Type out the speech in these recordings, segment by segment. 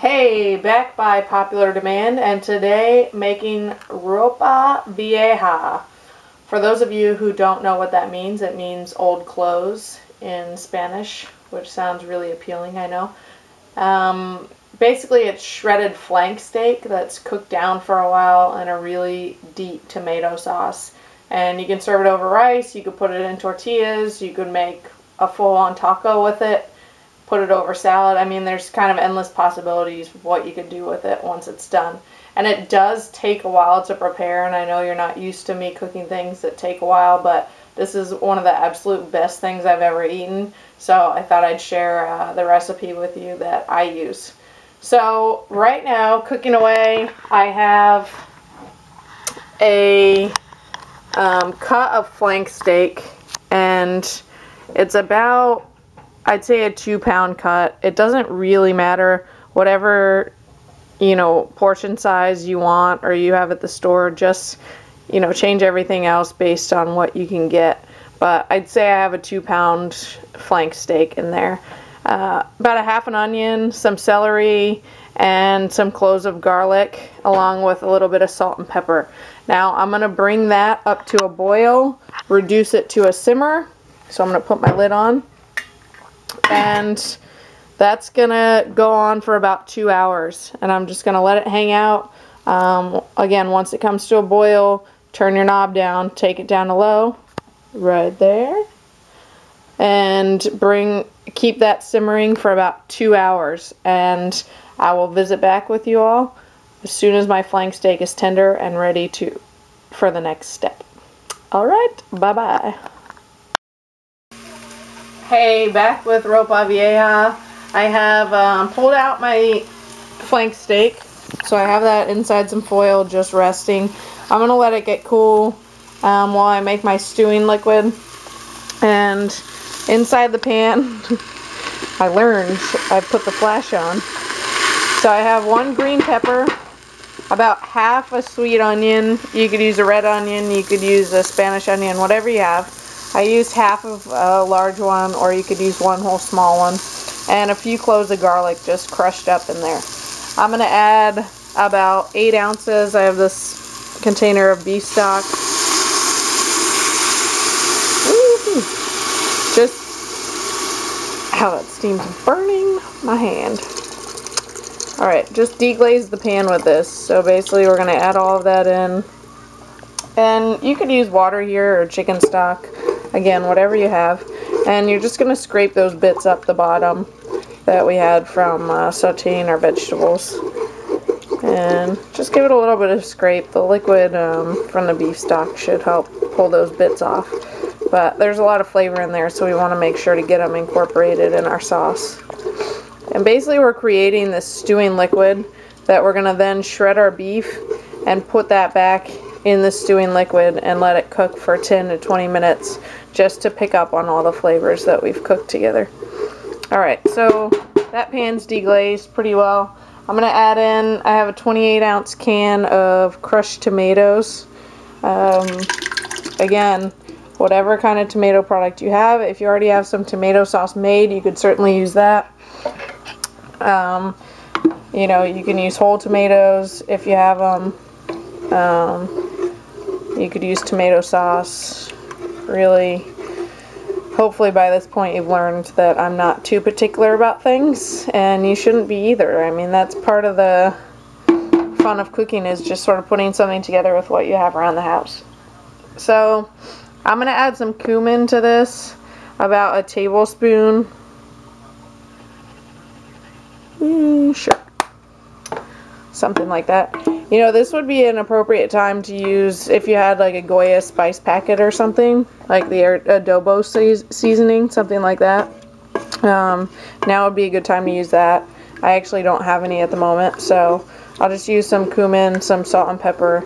Hey, back by popular demand, and today making Ropa Vieja. For those of you who don't know what that means, it means old clothes in Spanish, which sounds really appealing, I know. Basically, it's shredded flank steak that's cooked down for a while in a really deep tomato sauce. And you can serve it over rice, you could put it in tortillas, you could make a full-on taco with it, put it over salad. I mean, there's kind of endless possibilities of what you could do with it once it's done. And it does take a while to prepare, and I know you're not used to me cooking things that take a while, but this is one of the absolute best things I've ever eaten. So I thought I'd share the recipe with you that I use. So right now, cooking away, I have a cut of flank steak, and it's about, I'd say, a 2-pound cut. It doesn't really matter, whatever, portion size you want or you have at the store, just, change everything else based on what you can get. But I'd say I have a 2-pound flank steak in there. About a half an onion, some celery, and some cloves of garlic, along with a little bit of salt and pepper. Now I'm going to bring that up to a boil, reduce it to a simmer. So I'm going to put my lid on. And that's gonna go on for about 2 hours, and I'm just gonna let it hang out. Again, once it comes to a boil, turn your knob down, take it down to low, right there, and keep that simmering for about 2 hours, and I will visit back with you all as soon as my flank steak is tender and ready for the next step. All right, bye-bye. Hey, back with Ropa Vieja. I have pulled out my flank steak, so I have that inside some foil just resting. I'm going to let it get cool while I make my stewing liquid. And inside the pan, I put the flash on. So I have 1 green pepper, about half a sweet onion. You could use a red onion, you could use a Spanish onion, whatever you have. I used half of a large one, or you could use 1 whole small one, and a few cloves of garlic just crushed up in there. I'm going to add about 8 ounces. I have this container of beef stock. Just, ow, that steam's burning my hand. Alright, just deglaze the pan with this. So basically we're going to add all of that in. And you could use water here or chicken stock. Again, whatever you have. And you're just going to scrape those bits up the bottom that we had from sauteing our vegetables. And just give it a little bit of scrape. The liquid from the beef stock should help pull those bits off. But there's a lot of flavor in there, so we want to make sure to get them incorporated in our sauce. And basically we're creating this stewing liquid that we're going to then shred our beef and put that back in the stewing liquid and let it cook for 10 to 20 minutes just to pick up on all the flavors that we've cooked together. Alright, so that pan's deglazed pretty well. I'm going to add in, I have a 28-ounce can of crushed tomatoes. Again, whatever kind of tomato product you have. If you already have some tomato sauce made, you could certainly use that. You can use whole tomatoes if you have them. You could use tomato sauce. Really, hopefully by this point you've learned that I'm not too particular about things, and you shouldn't be either. I mean, that's part of the fun of cooking, is just sort of putting something together with what you have around the house. So I'm going to add some cumin to this, about a tablespoon. Sure. Something like that. This would be an appropriate time to use if you had like a Goya spice packet or something, like the adobo seasoning, something like that. Now would be a good time to use that. I actually don't have any at the moment, so I'll just use some cumin, some salt and pepper,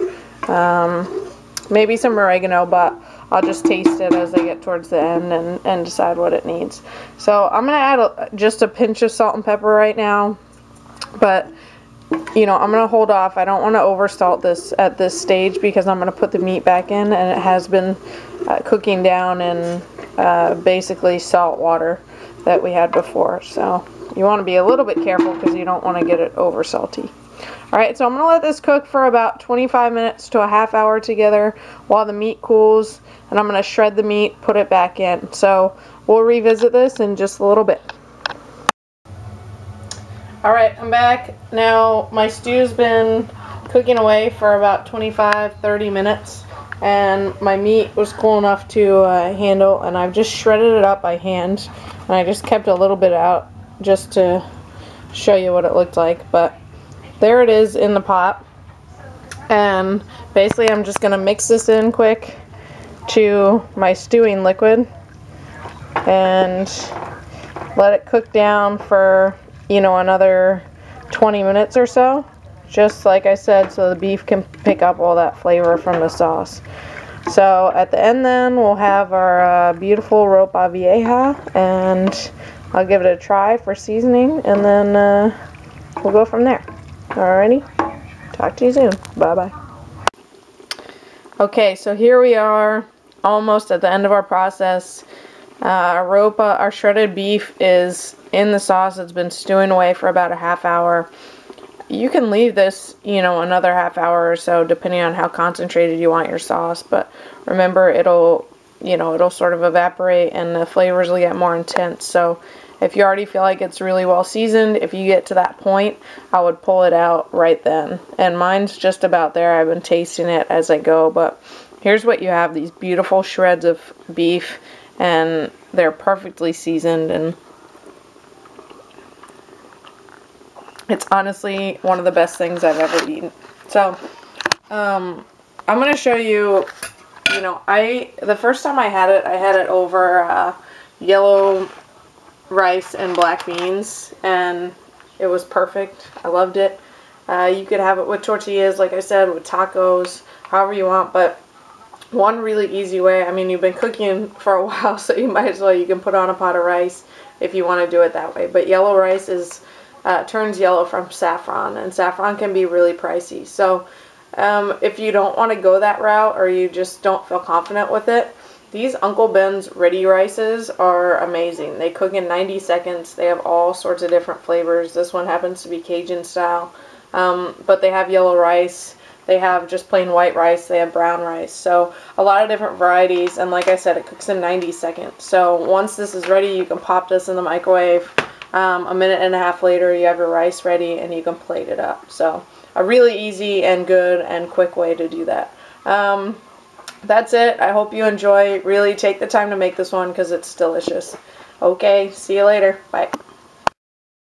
maybe some oregano, but I'll just taste it as I get towards the end and decide what it needs. So I'm going to add just a pinch of salt and pepper right now, but I'm going to hold off. I don't want to over salt this at this stage because I'm going to put the meat back in, and it has been cooking down in basically salt water that we had before. So you want to be a little bit careful because you don't want to get it over salty. Alright, so I'm going to let this cook for about 25 minutes to a half hour together while the meat cools. And I'm going to shred the meat, put it back in. So we'll revisit this in just a little bit. Alright, I'm back. Now my stew's been cooking away for about 25-30 minutes. And my meat was cool enough to handle. And I've just shredded it up by hand. And I just kept a little bit out just to show you what it looked like. But there it is in the pot. And basically I'm just going to mix this in quick to my stewing liquid and let it cook down for, you know, another 20 minutes or so. Just like I said, so the beef can pick up all that flavor from the sauce. So at the end then we'll have our beautiful Ropa Vieja, and I'll give it a try for seasoning, and then we'll go from there. Alrighty, talk to you soon. Bye-bye. Okay, so here we are, almost at the end of our process. Our shredded beef is in the sauce. It's been stewing away for about a half hour. You can leave this, you know, another half hour or so, depending on how concentrated you want your sauce. But remember, it'll sort of evaporate and the flavors will get more intense. So if you already feel like it's really well seasoned, if you get to that point, I would pull it out right then. And mine's just about there. I've been tasting it as I go. But here's what you have, these beautiful shreds of beef, and they're perfectly seasoned, and it's honestly one of the best things I've ever eaten. So I'm going to show you, you know, the first time I had it over yellow rice and black beans, and it was perfect. I loved it. You could have it with tortillas, like I said, with tacos, however you want. But one really easy way, I mean, you've been cooking for a while, so you might as well, you can put on a pot of rice if you want to do it that way. But yellow rice turns yellow from saffron, and saffron can be really pricey. So if you don't want to go that route, or you just don't feel confident with it, these Uncle Ben's Ready Rices are amazing. They cook in 90 seconds. They have all sorts of different flavors. This one happens to be Cajun style. But they have yellow rice. They have just plain white rice. They have brown rice. So a lot of different varieties. And like I said, it cooks in 90 seconds. So once this is ready, you can pop this in the microwave. A minute and a half later, you have your rice ready and you can plate it up. So a really easy and good and quick way to do that. That's it. I hope you enjoy. Really take the time to make this one because it's delicious. Okay, see you later. Bye.